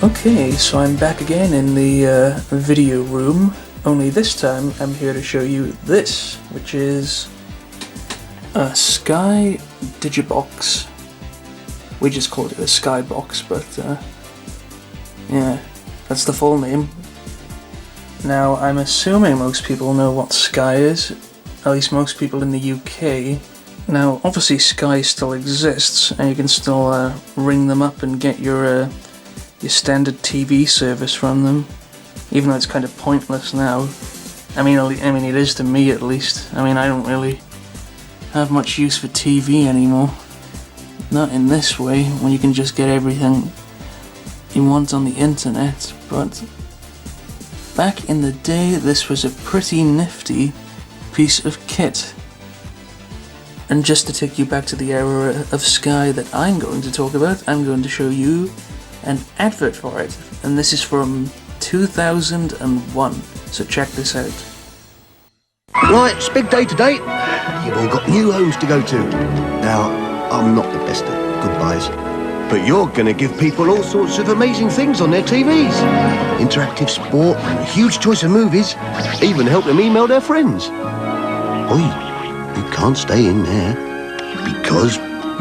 Okay, so I'm back again in the video room, only this time I'm here to show you this, which is a Sky Digibox. We just called it a Skybox, but yeah, that's the full name. Now, I'm assuming most people know what Sky is, at least most people in the UK. Now, obviously Sky still exists, and you can still ring them up and get your standard TV service from them, even though it's kind of pointless now. I mean, it is to me at least. I mean, I don't really have much use for TV anymore. Not in this way, when you can just get everything you want on the internet, but back in the day, this was a pretty nifty piece of kit. And just to take you back to the era of Sky that I'm going to talk about, I'm going to show you an advert for it, and this is from 2001, so check this out. Right, it's big day today. You've all got new homes to go to. Now, I'm not the best at goodbyes, but you're going to give people all sorts of amazing things on their TVs. Interactive sport, a huge choice of movies, even help them email their friends. Oi, you can't stay in there, because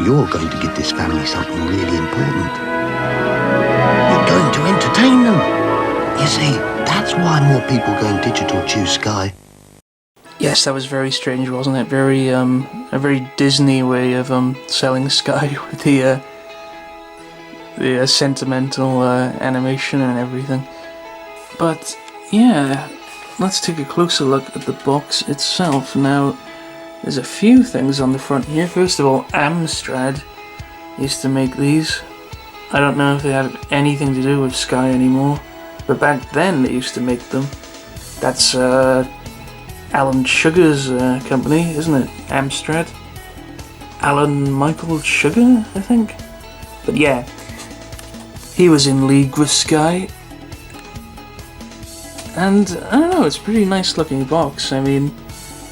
you're going to give this family something really important. You're going to entertain them. You see, that's why more people going digital choose Sky. Yes, that was very strange, wasn't it? Very, a very Disney way of selling Sky with the sentimental animation and everything. But yeah, let's take a closer look at the box itself. Now, there's a few things on the front here. First of all, Amstrad used to make these. I don't know if they have anything to do with Sky anymore, but back then they used to make them. That's Alan Sugar's company, isn't it? Amstrad? Alan Michael Sugar, I think? But yeah, he was in league with Sky. And I don't know, it's a pretty nice looking box. I mean,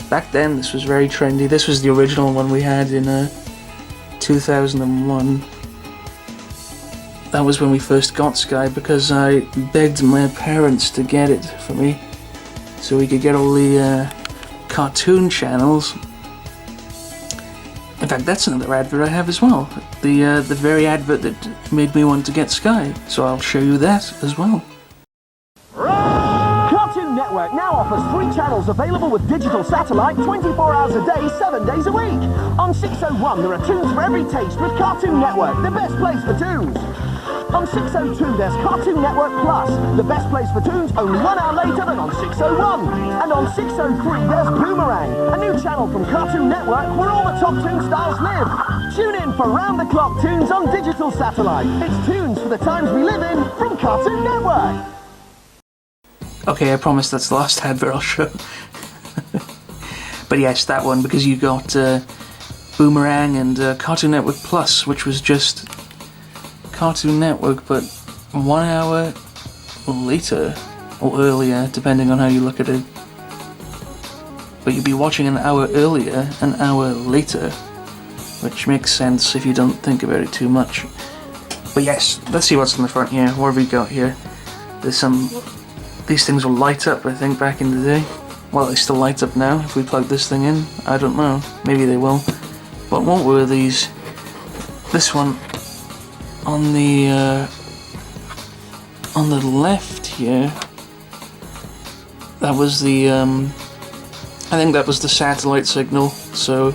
back then this was very trendy. This was the original one we had in 2001. That was when we first got Sky, because I begged my parents to get it for me so we could get all the cartoon channels. In fact, that's another advert I have as well. The very advert that made me want to get Sky. So I'll show you that as well. Cartoon Network now offers 3 channels available with digital satellite 24 hours a day, 7 days a week. On 601 there are tunes for every taste with Cartoon Network, the best place for tunes. On 602 there's Cartoon Network Plus, the best place for tunes only 1 hour later than on 601. And on 603 there's Boomerang, a new channel from Cartoon Network where all the top tune stars live. Tune in for round-the-clock tunes on digital satellite. It's tunes for the times we live in from Cartoon Network. Okay, I promise that's the last advert I'll show. But yes, that one, because you got Boomerang and Cartoon Network Plus, which was just Cartoon Network, but 1 hour later, or earlier, depending on how you look at it. But you'd be watching an hour earlier, an hour later, which makes sense if you don't think about it too much. But yes, let's see what's in the front here. What have we got here? There's some... These things will light up, I think, back in the day. Well, they still light up now if we plug this thing in. I don't know. Maybe they will. But what were these? This one on the left here. That was the I think that was the satellite signal. So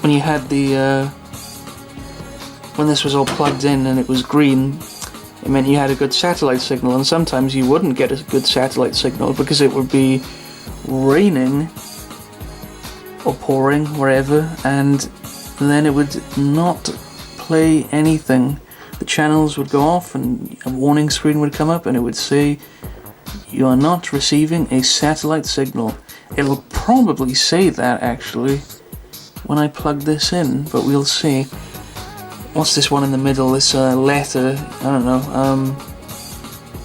when you had the when this was all plugged in and it was green, it meant you had a good satellite signal, and sometimes you wouldn't get a good satellite signal because it would be raining or pouring wherever, and then it would not play anything. The channels would go off and a warning screen would come up and it would say, "You are not receiving a satellite signal." It'll probably say that actually when I plug this in, but we'll see. What's this one in the middle? This letter, I don't know,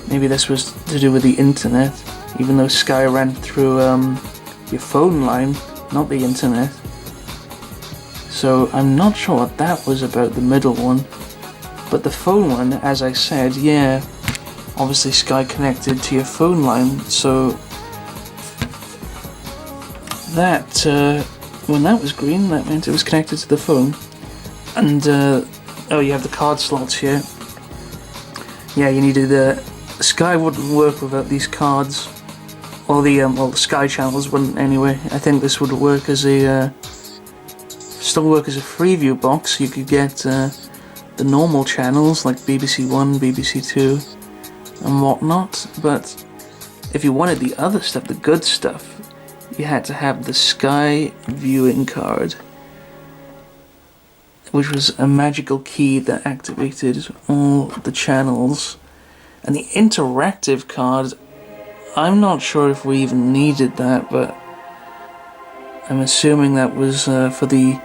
maybe this was to do with the internet, even though Sky ran through your phone line, not the internet. So I'm not sure what that was about, the middle one. But the phone one, as I said, yeah, obviously Sky connected to your phone line, so that, when that was green, that meant it was connected to the phone. And, oh, you have the card slots here. Yeah, you needed, Sky wouldn't work without these cards. Or the, well, the Sky channels wouldn't anyway. I think this would work as a, still work as a Freeview box. You could get, the normal channels like BBC One, BBC Two, and whatnot, but if you wanted the other stuff, the good stuff, you had to have the Sky viewing card, which was a magical key that activated all the channels. And the interactive card, I'm not sure if we even needed that, but I'm assuming that was for the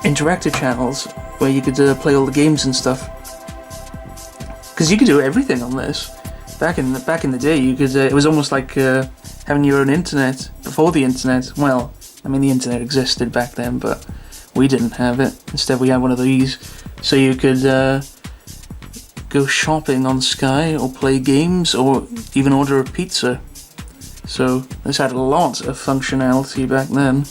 interactive channels, where you could play all the games and stuff. Because you could do everything on this. Back in the day, you could. It was almost like having your own internet before the internet. Well, I mean, the internet existed back then, but we didn't have it. Instead, we had one of these, so you could go shopping on Sky, or play games, or even order a pizza. So this had a lot of functionality back then.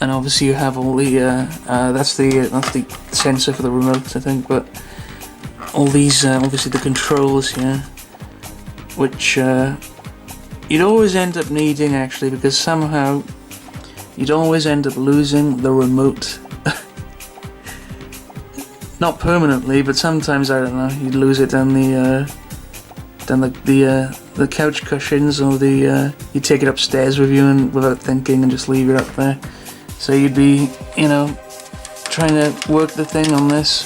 And obviously you have all the, that's the sensor for the remote, I think, but all these, obviously the controls here, which you'd always end up needing, actually, because somehow you'd always end up losing the remote. Not permanently, but sometimes, I don't know, you'd lose it down the couch cushions, or you'd take it upstairs with you and without thinking and just leave it up there. So you'd be, you know, trying to work the thing on this,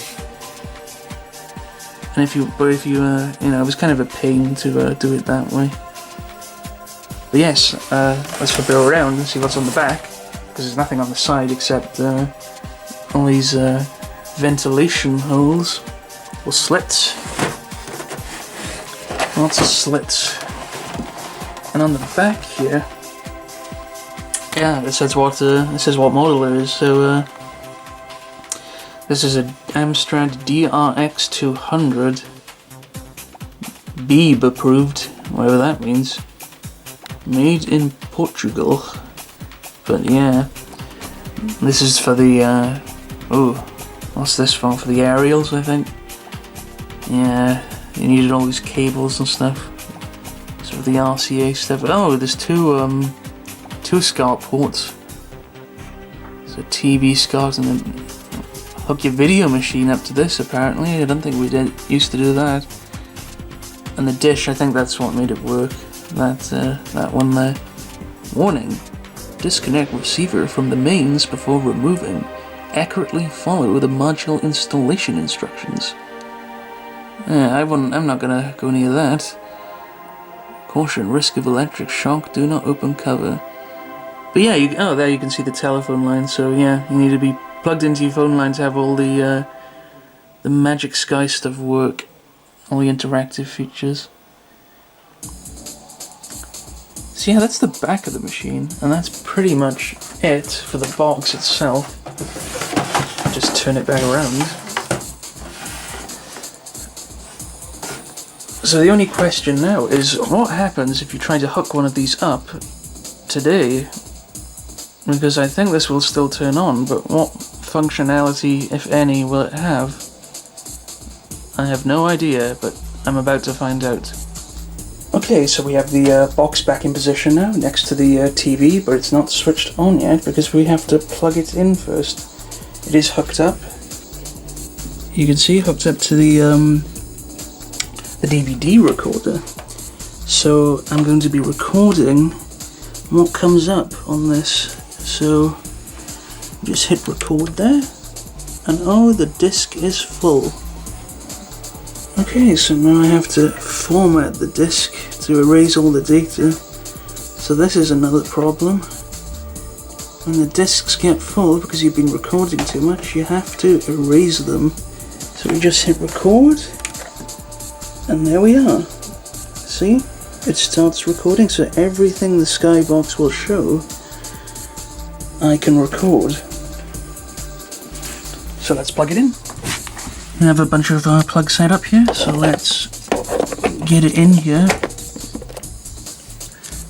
and if you, you know, it was kind of a pain to do it that way. But yes, let's flip it around and see what's on the back, because there's nothing on the side except all these ventilation holes, or slits. Lots of slits. And on the back here, yeah, it says what model it is. So this is a Amstrad DRX 200, BEEB approved, whatever that means. Made in Portugal. But yeah, this is for the oh, what's this for? For the aerials, I think. Yeah, you needed all these cables and stuff. So the RCA stuff. Oh, there's two SCART ports. So TV SCART, and then hook your video machine up to this, apparently. I don't think we used to do that. And the dish, I think that's what made it work. That one there. Warning: disconnect receiver from the mains before removing. Accurately follow the module installation instructions. Yeah, I'm not gonna go near that. Caution, risk of electric shock, do not open cover. But yeah, there you can see the telephone line, so yeah, you need to be plugged into your phone line to have all the Magic Sky stuff work, all the interactive features. So yeah, that's the back of the machine, and that's pretty much it for the box itself. Just turn it back around. So the only question now is, what happens if you try to hook one of these up today? Because I think this will still turn on, but what functionality, if any, will it have? I have no idea, but I'm about to find out. Okay, so we have the box back in position now, next to the TV, but it's not switched on yet, because we have to plug it in first. It is hooked up. You can see hooked up to the DVD recorder. So I'm going to be recording what comes up on this. So just hit record there, and oh, the disc is full. Okay, so now I have to format the disc to erase all the data. So this is another problem. When the discs get full, because you've been recording too much, you have to erase them. So we just hit record, and there we are. See? It starts recording, so everything the Skybox will show, I can record. So let's plug it in. I have a bunch of plugs set up here, so let's get it in here.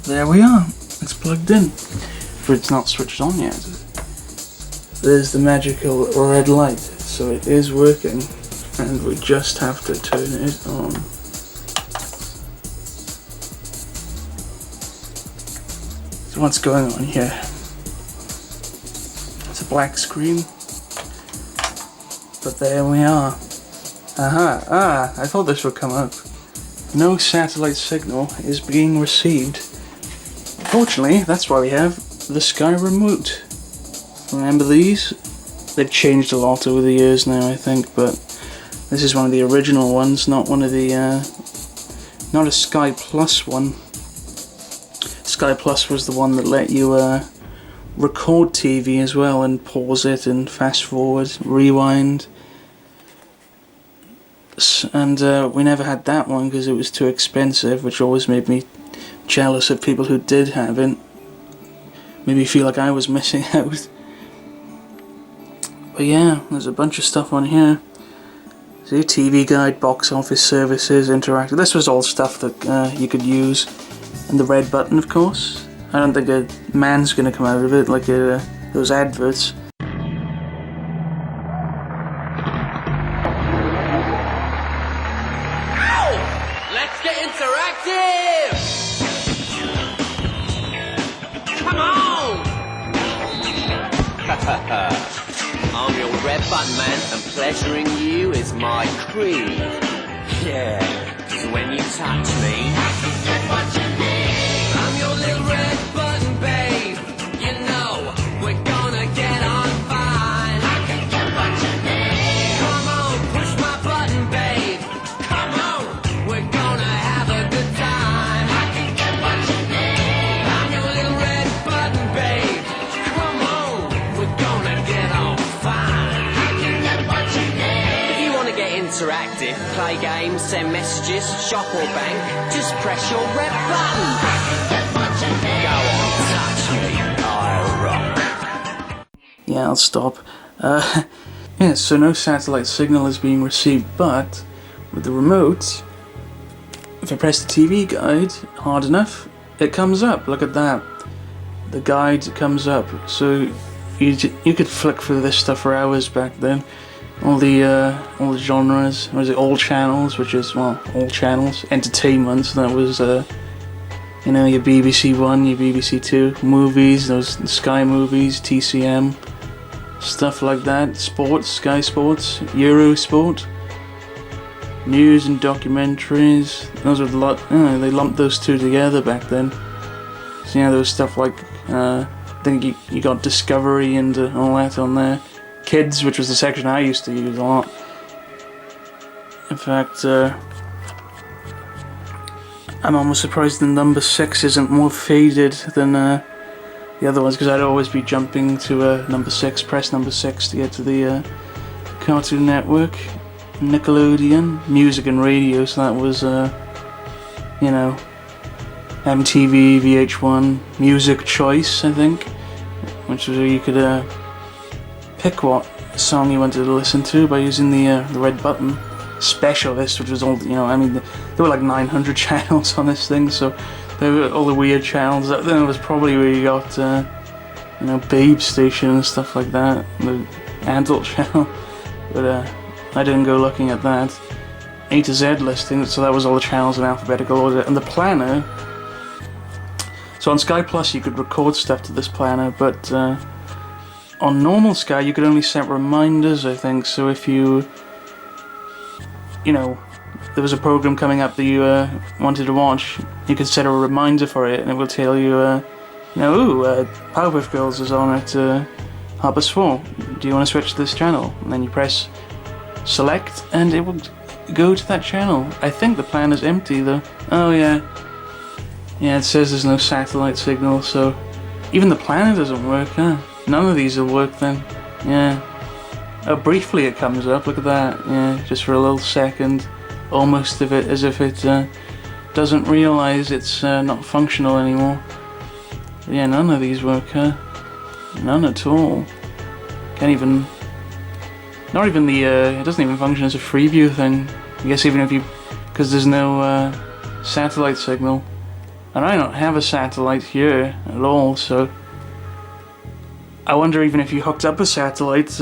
There we are, it's plugged in, but it's not switched on yet. There's the magical red light, so it is working, and we just have to turn it on. So what's going on here? It's a black screen, but there we are. I thought this would come up. No satellite signal is being received. Fortunately, that's why we have the Sky Remote. Remember these? They've changed a lot over the years now, I think, but this is one of the original ones, not one of the, not a Sky Plus one. Sky Plus was the one that let you record TV as well and pause it and fast forward, rewind. And we never had that one because it was too expensive, which always made me jealous of people who did have it. Made me feel like I was missing out. But yeah, there's a bunch of stuff on here. See, TV guide, box office services, interactive. This was all stuff that you could use. And the red button, of course. I don't think a man's gonna come out of it like those adverts. Let's get interactive! Come on! I'm your red button man, and pleasuring you is my creed. Yeah, 'cause when you touch me, I can get what you need. I'm your little red button babe. You know, we're gonna get on fine. I can get what you need. Come on, push my button babe. Come on, we're gonna have a good time. I can get what you need. I'm your little red button babe. Come on, we're gonna get on fine. I can get what you need. If you wanna get interactive, play games, send messages, shop or bank, just press your red button. I can get what you need. Go on, touch me, I'll rock. Yeah, I'll stop. Yeah, so no satellite signal is being received, but with the remote, if I press the TV guide hard enough, it comes up. Look at that. The guide comes up. So you could flick through this stuff for hours back then. All the genres. Was it all channels? Which is, well, all channels. Entertainment. So that was you know, your BBC One, your BBC Two, movies, those Sky movies, TCM, stuff like that. Sports, Sky Sports, Eurosport, news and documentaries. Those were a lot. They lumped those two together back then. So yeah, there was stuff like I think you got Discovery and all that on there. Kids, which was the section I used to use a lot. In fact, I'm almost surprised the number 6 isn't more faded than the other ones, because I'd always be jumping to number 6, press number 6 to get to the Cartoon Network, Nickelodeon, music and radio, so that was, you know, MTV, VH1, Music Choice, I think, which was where you could pick what song you wanted to listen to by using the red button. Specialist, which was all, you know, I mean, there were like 900 channels on this thing, so there were all the weird channels. Then it was probably where you got, you know, Babe Station and stuff like that, the adult channel, but I didn't go looking at that. A to Z listing, so that was all the channels in alphabetical order, and the planner. So on Sky Plus you could record stuff to this planner, but on normal Sky you could only set reminders, I think, so if you know, there was a program coming up that you wanted to watch, you could set a reminder for it, and it will tell you, you know, ooh, Powerpuff Girls is on at 4:30. Do you want to switch to this channel? And then you press select, and it will go to that channel. I think the plan is empty though. Oh yeah. Yeah, it says there's no satellite signal, so even the planner doesn't work, huh? None of these will work then. Yeah. Oh, briefly it comes up, look at that, yeah, just for a little second, almost of it, as if it doesn't realise it's not functional anymore. But yeah, none of these work, huh? None at all. Can't even Not even the, it doesn't even function as a Freeview thing. I guess even if you, because there's no satellite signal. And I don't have a satellite here at all, so I wonder even if you hooked up a satellite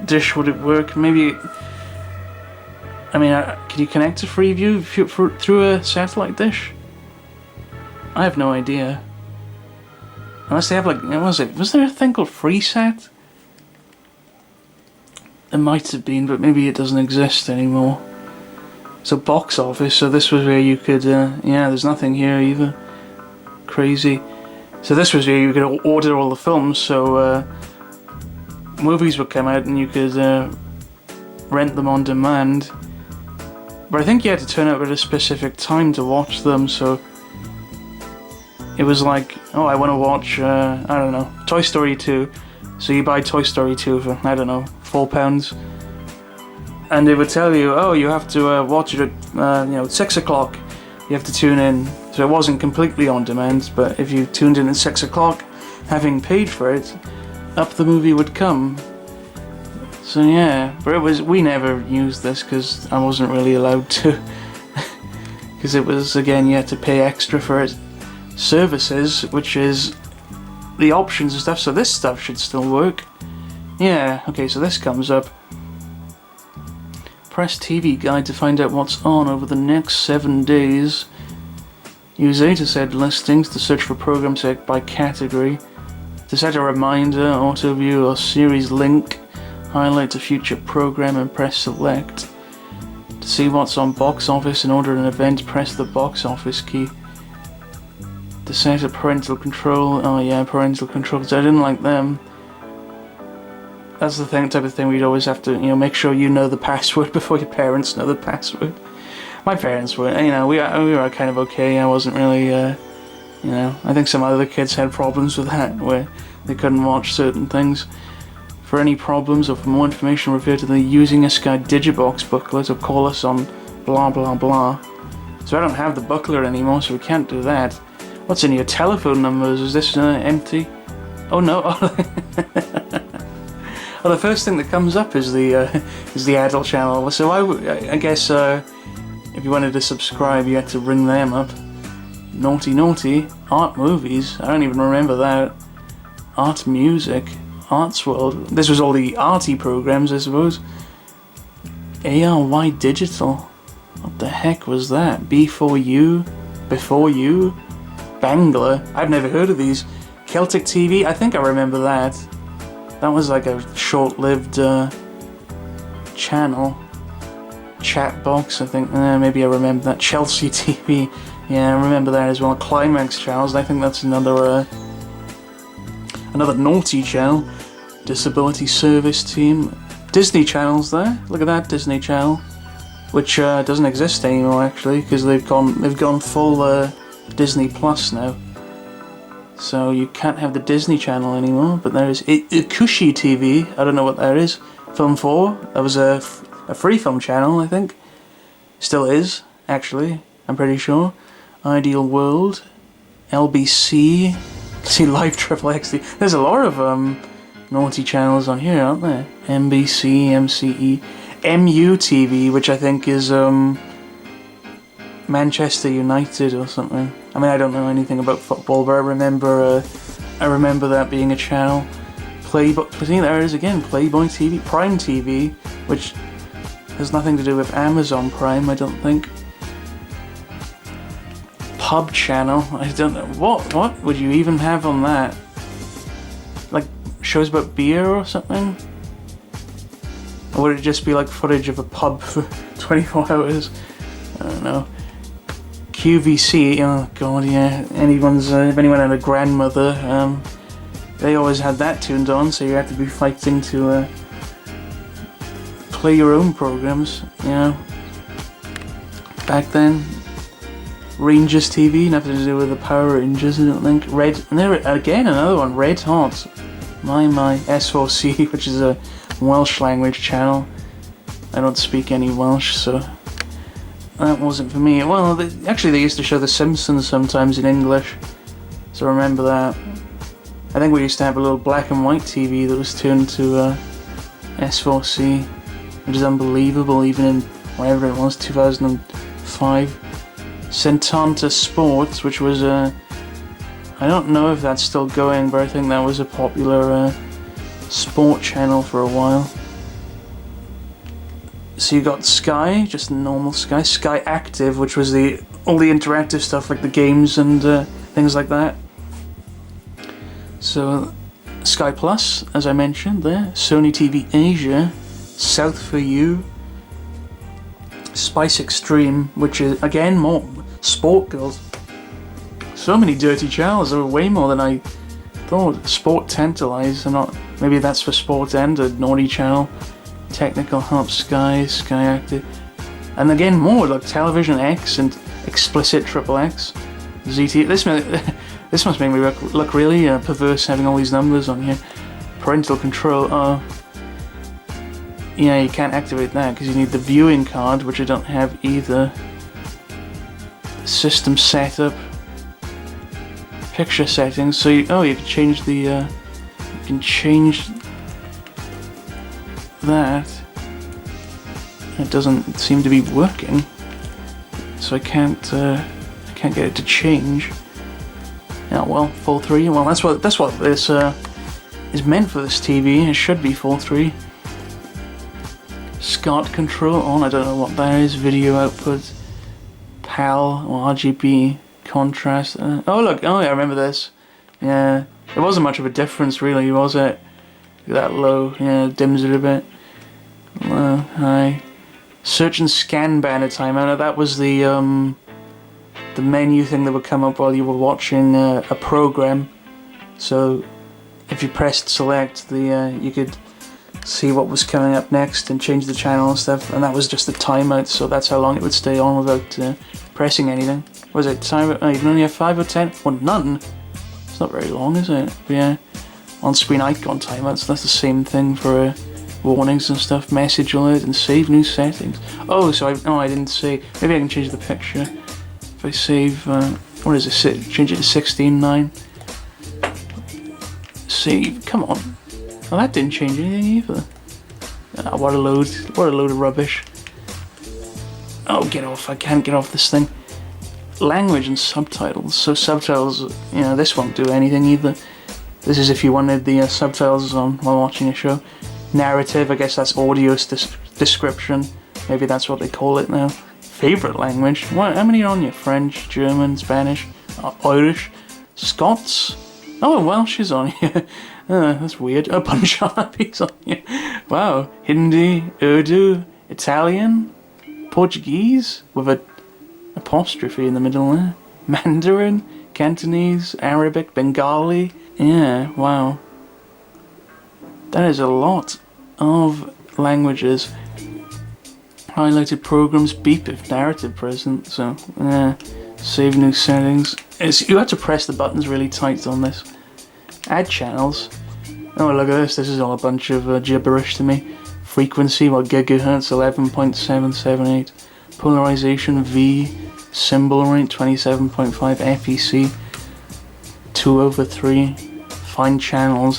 dish, would it work? Maybe, I mean, can you connect to Freeview through a satellite dish? I have no idea. Unless they have like, was there a thing called FreeSat? There might have been, but maybe it doesn't exist anymore. So box office, so this was where you could, yeah, there's nothing here either. Crazy. So this was where you could order all the films, so movies would come out and you could rent them on demand. But I think you had to turn up at a specific time to watch them, so it was like, oh, I want to watch, I don't know, Toy Story 2. So you buy Toy Story 2 for, I don't know, £4. And it would tell you, oh, you have to watch it at 6 o'clock. You have to tune in. So it wasn't completely on demand, but if you tuned in at 6 o'clock, having paid for it, up the movie would come. So yeah, but we never used this because I wasn't really allowed to. Because it was, again, you had to pay extra for it. Services, which is the options and stuff, so this stuff should still work. Yeah, okay, so this comes up. Press TV guide to find out what's on over the next 7 days. Use A to set listings to search for programs by category. To set a reminder, auto view or series link, highlight a future program and press select. To see what's on box office and order an event, press the box office key. To set a parental control, oh yeah, parental controls, I didn't like them. That's the type of thing we'd always have to, make sure you know the password before your parents know the password. My parents were, we were kind of okay. I wasn't really, I think some other kids had problems with that, where they couldn't watch certain things. For any problems or for more information, refer to the Using a Sky Digibox booklet or call us on blah blah blah. So I don't have the booklet anymore, so we can't do that. What's in your telephone numbers? Is this empty? Oh no. Well, the first thing that comes up is the adult channel. So I guess if you wanted to subscribe, you had to ring them up. Naughty Naughty, Art Movies. I don't even remember that. Art Music, Arts World. This was all the arty programs, I suppose. ARY Digital. What the heck was that? Before You, Bangla. I've never heard of these. Celtic TV. I think I remember that. That was like a short-lived channel. Chatbox, I think. Maybe I remember that. Chelsea TV. Yeah, I remember that as well. Climax channels. I think that's another naughty channel. Disability Service Team. Disney channels there. Look at that Disney channel, which doesn't exist anymore actually, because they've gone full Disney Plus now. So you can't have the Disney Channel anymore, but there is Ikushi TV. I don't know what that is. Film 4. That was a free film channel, I think. Still is, actually. I'm pretty sure. Ideal World. LBC. See, Live Triple XD. There's a lot of naughty channels on here, aren't there? MBC, MCE, MU TV, which I think is Manchester United or something. I mean, I don't know anything about football, but I remember that being a channel. Playboy, see, there it is again. Playboy TV, Prime TV, which has nothing to do with Amazon Prime, I don't think. Pub channel, I don't know. What would you even have on that? Like shows about beer or something? Or would it just be like footage of a pub for 24 hours? I don't know. QVC, oh god, yeah. If anyone had a grandmother, they always had that tuned on, so you had to be fighting to play your own programs, Back then, Rangers TV, nothing to do with the Power Rangers, I don't think. And there again, another one, Red Hot. My, S4C, which is a Welsh language channel. I don't speak any Welsh, so that wasn't for me. Well, actually they used to show The Simpsons sometimes in English, so remember that. I think we used to have a little black and white TV that was tuned to S4C, which is unbelievable even in whatever it was, 2005. Centanta Sports, which was I don't know if that's still going, but I think that was a popular sport channel for a while. So you got Sky, just normal Sky. Sky Active, which was all the interactive stuff like the games and things like that. So Sky Plus, as I mentioned there. Sony TV Asia, South for You, Spice Extreme, which is again more sport girls. So many dirty channels. There were way more than I thought. Sport Tantalize, or not. Maybe that's for Sport and a naughty channel. Technical Help, Sky Active, and again more like Television X and Explicit XXX, ZT. This must make me look really perverse having all these numbers on here. Parental control. Oh, yeah, you can't activate that because you need the viewing card, which I don't have either. System setup, picture settings. So you can change the. You can change that. It doesn't seem to be working, so I can't get it to change. Yeah, well, full 3. Well, that's what this is meant for this TV. It should be full 3. SCART control on. I don't know what that is. Video output, PAL or RGB contrast. Oh look! Oh yeah, I remember this. Yeah, it wasn't much of a difference really, was it? That low. Yeah, it dims it a bit. Low, high. Search and scan banner timer. Now that was the menu thing that would come up while you were watching a program. So if you pressed select, you could see what was coming up next and change the channel and stuff. And that was just the timeout, so that's how long it would stay on without pressing anything. Was it time? You can only have 5 or 10. Well, none. It's not very long, is it? But yeah, on-screen icon timeouts. That's the same thing for. Warnings and stuff, message alert, and save new settings. Oh, so I didn't say. Maybe I can change the picture. If I save, what is it? Change it to 16:9. Save. Come on. Well, that didn't change anything either. What a load! What a load of rubbish. Oh, get off! I can't get off this thing. Language and subtitles. So subtitles, this won't do anything either. This is if you wanted the subtitles on while watching a show. Narrative, I guess that's audio description. Maybe that's what they call it now. Favorite language. What? How many are on you? French, German, Spanish, Irish, Scots. Oh, Welsh is on here. That's weird. Punjabi's on here. Wow. Hindi, Urdu, Italian, Portuguese with a apostrophe in the middle there. Mandarin, Cantonese, Arabic, Bengali. Yeah. Wow. That is a lot of languages. Highlighted programs, beep if narrative present. So, save new settings. You have to press the buttons really tight on this. Add channels. Oh, look at this. This is all a bunch of gibberish to me. Frequency, gigahertz, 11.778. Polarization, V. Symbol rate, 27.5. FEC, 2/3. Find channels.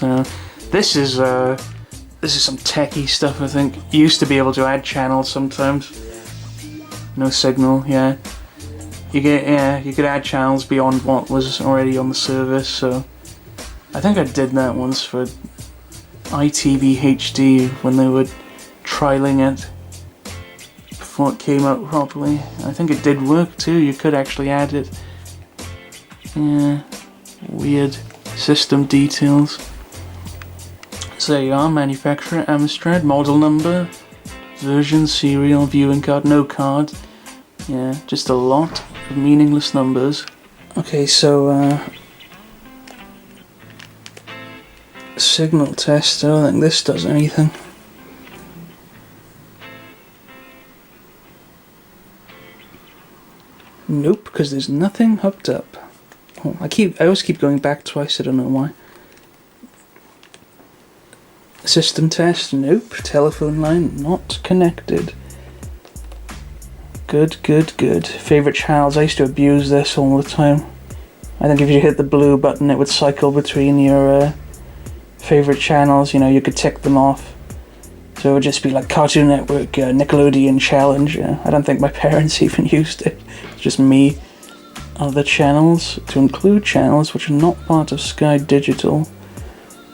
This is some techie stuff, I think. You used to be able to add channels sometimes. No signal, yeah. You could add channels beyond what was already on the service, so I think I did that once for ITV HD when they were trialing it before it came out properly. I think it did work too. You could actually add it. Yeah, weird system details. So there you are, manufacturer, Amstrad, model number, version, serial, viewing card, no card. Yeah, just a lot of meaningless numbers. Okay, so signal test, I don't think this does anything. Nope, because there's nothing hooked up. Oh, I always keep going back twice, I don't know why. System test, nope. Telephone line, not connected. Good. Favorite channels, I used to abuse this all the time. I think if you hit the blue button it would cycle between your favorite channels, you could tick them off. So it would just be like Cartoon Network, Nickelodeon Challenge. I don't think my parents even used it. It's just me. Other channels, to include channels which are not part of Sky Digital.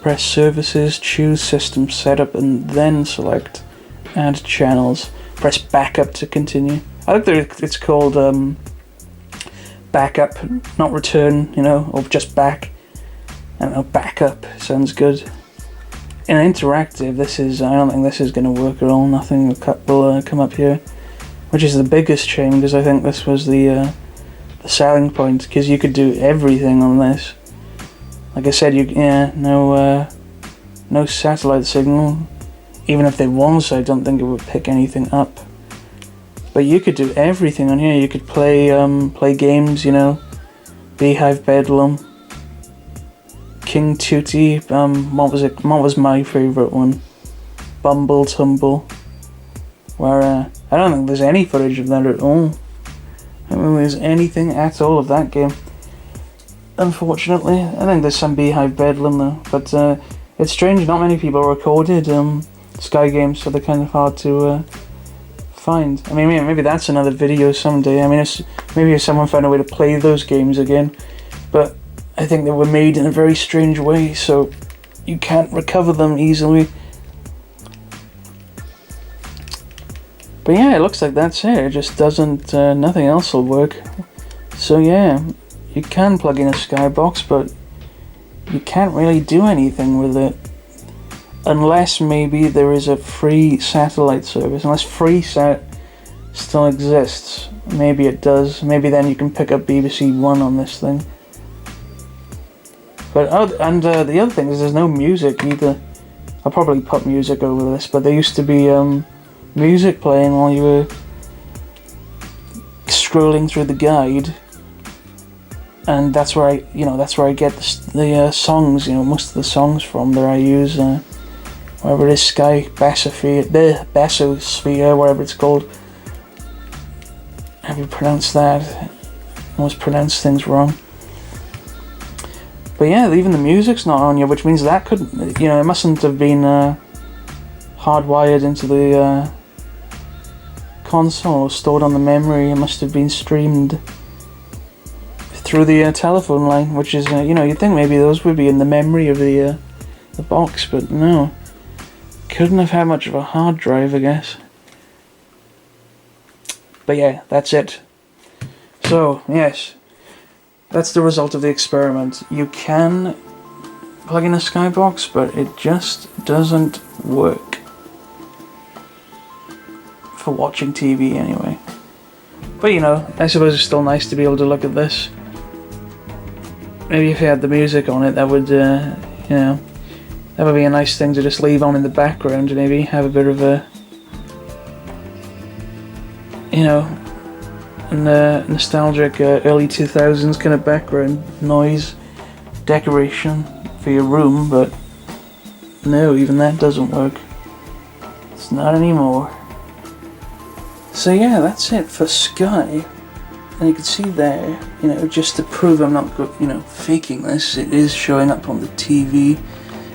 Press Services, choose System Setup, and then select Add Channels. Press Backup to continue. I think it's called Backup, not Return, or just Back. I don't know, Backup sounds good. In interactive, I don't think this is going to work at all. Nothing will come up here, which is the biggest shame, because I think this was the selling point, because you could do everything on this. Like I said, no satellite signal. Even if there was, I don't think it would pick anything up. But you could do everything on here. You could play games, Beehive Bedlam, King Tooty. What was it? What was my favourite one? Bumble Tumble. Where I don't think there's any footage of that at all. I don't think there's anything at all of that game. Unfortunately, I think there's some Beehive Bedlam though. But it's strange. Not many people recorded Sky games, so they're kind of hard to find. I mean, maybe that's another video someday. I mean, maybe if someone found a way to play those games again, but I think they were made in a very strange way, so you can't recover them easily. But yeah, it looks like that's it. It just doesn't, nothing else will work. So yeah, you can plug in a Skybox, but you can't really do anything with it. Unless maybe there is a free satellite service. Unless FreeSat still exists. Maybe it does. Maybe then you can pick up BBC One on this thing. But the other thing is there's no music either. I'll probably put music over this, but there used to be music playing while you were scrolling through the guide, and that's where I get the songs. Most of the songs from there I use whatever it is, Sky Basosphere, whatever it's called. Have you pronounced that? I always pronounce things wrong. But yeah, even the music's not on here, which means that could, it mustn't have been hardwired into the console or stored on the memory. It must have been streamed through the telephone line, which is, you'd think maybe those would be in the memory of the box, but no. Couldn't have had much of a hard drive, I guess. But yeah, that's it. So, yes. That's the result of the experiment. You can plug in a Skybox, but it just doesn't work. For watching TV, anyway. But I suppose it's still nice to be able to look at this. Maybe if you had the music on it, that would, that would be a nice thing to just leave on in the background, and maybe have a bit of a, nostalgic early 2000s kind of background noise decoration for your room, but no, even that doesn't work. It's not anymore. So yeah, that's it for Sky. And you can see there, just to prove I'm not, faking this, it is showing up on the TV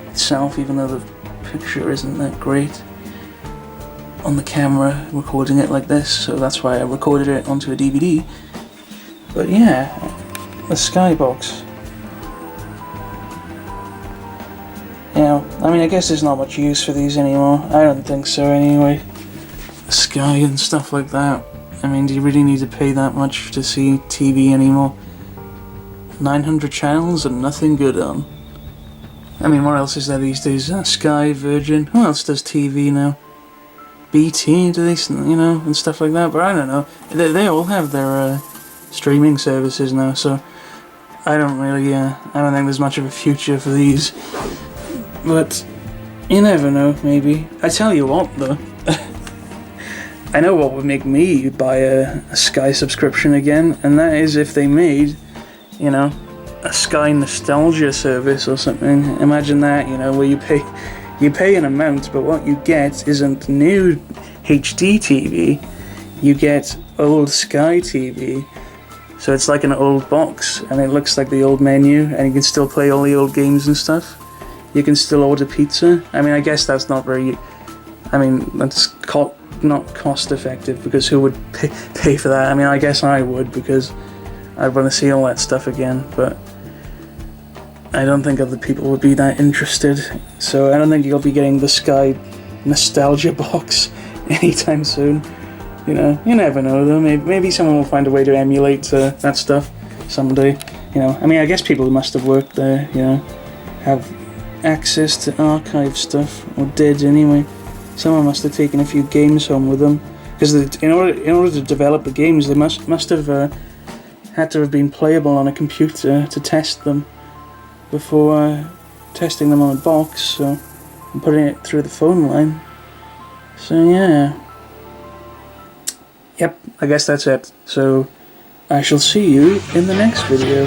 itself, even though the picture isn't that great on the camera recording it like this, so that's why I recorded it onto a DVD. But yeah, the Skybox. I guess there's not much use for these anymore. I don't think so anyway. Sky and stuff like that. Do you really need to pay that much to see TV anymore? 900 channels and nothing good on. What else is there these days? Sky, Virgin, who else does TV now? BT, do they, and stuff like that, but I don't know. They all have their streaming services now, so I don't think there's much of a future for these. But you never know, maybe. I tell you what, though. I know what would make me buy a Sky subscription again, and that is if they made, a Sky nostalgia service or something. Imagine that, where you pay an amount, but what you get isn't new HD TV, you get old Sky TV. So it's like an old box, and it looks like the old menu, and you can still play all the old games and stuff. You can still order pizza. I guess that's not very I mean, that's not cost effective, because who would pay for that? I mean, I guess I would, because I'd want to see all that stuff again, but I don't think other people would be that interested. So I don't think you'll be getting the Sky nostalgia box anytime soon. You know, you never know though. Maybe someone will find a way to emulate that stuff someday. You know, I mean, I guess people who must have worked there, you know, have access to archive stuff, or did anyway. Someone must have taken a few games home with them, because in order to develop the games, they must have had to have been playable on a computer to test them before testing them on a box. So, and putting it through the phone line. So yeah. Yep, I guess that's it. So, I shall see you in the next video.